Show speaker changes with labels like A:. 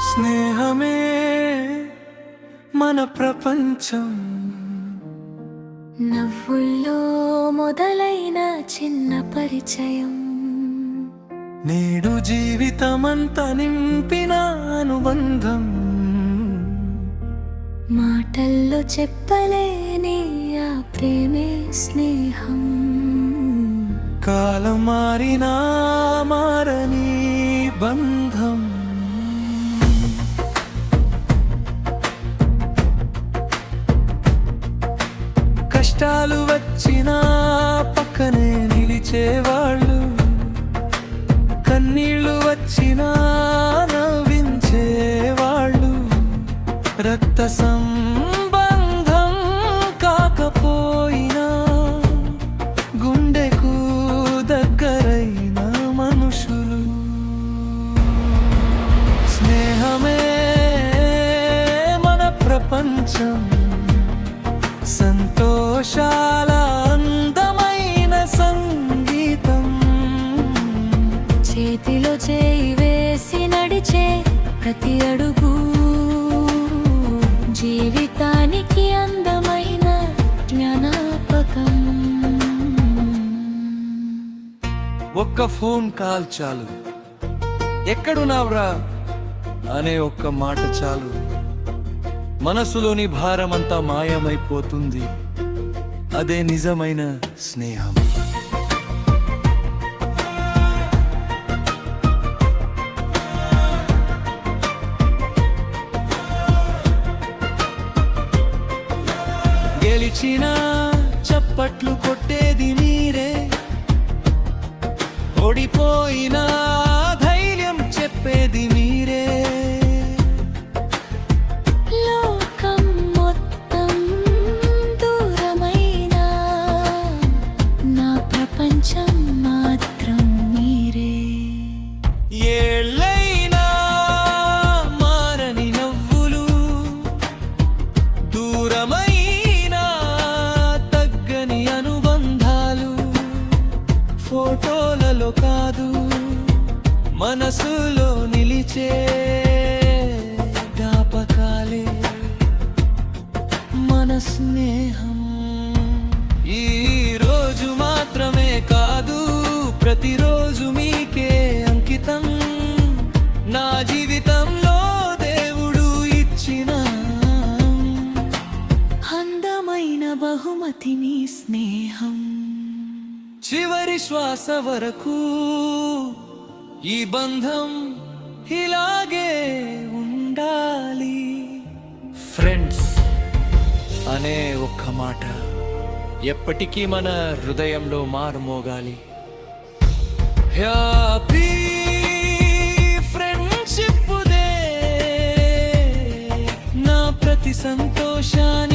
A: స్నేహమే మన ప్రపంచం,
B: నవ్వుల్లో మొదలైన చిన్న పరిచయం,
A: నేడు జీవితమంతా నింపిన అనుబంధం,
B: మాటల్లో చెప్పలేని ఆ ప్రేమే స్నేహం.
A: కాలం మారినా మారని బంధం, కష్టాలు వచ్చినా పక్కనే నిలిచేవాళ్ళు, కన్నీళ్లు వచ్చినా నవ్వించేవాళ్ళు. రక్త సంబంధం కాకపోయినా గుండెకు దగ్గరైన మనుషులు. స్నేహమే మన ప్రపంచం, సంతోషాల అందమైన సంగీతం,
B: చేతిలో చేయి వేసి నడిచే ప్రతి అడుగు జీవితానికి అందమైన జ్ఞాపకం.
A: ఒక్క ఫోన్ కాల్ చాలు, ఎక్కడున్నావ్రా అనే ఒక్క మాట చాలు, మనసులోని భారమంతా మాయమైపోతుంది. అదే నిజమైన స్నేహం. గెలిచినా చప్పట్లు కొట్టేది మీరే, ఓడిపోయినా ధైర్యం చెప్పేది మీరే.
B: లోకం మొత్తం దూరమైనా నా ప్రపంచం మాత్రం మీరే.
A: ఏళ్ళైనా మారని నవ్వులు, దూరమైనా తగ్గని అనుబంధాలు, ఫోటోలలో కాదు మనసులో నిలిచే జ్ఞాపకాలే మన స్నేహం. ఈ రోజు మాత్రమే కాదు, ప్రతిరోజు మీకే అంకితం. నా జీవితంలో దేవుడు ఇచ్చిన
B: అందమైన బహుమతి మీ స్నేహం.
A: చివరి శ్వాస వరకు ఈ బంధం ఇలాగే ఉండాలి. ఫ్రెండ్స్ అనే ఒక్క మాట ఎప్పటికీ మన హృదయంలో మారుమోగాలి. హ్యాపీ ఫ్రెండ్షిప్ డే, నా ప్రతి సంతోషాన్ని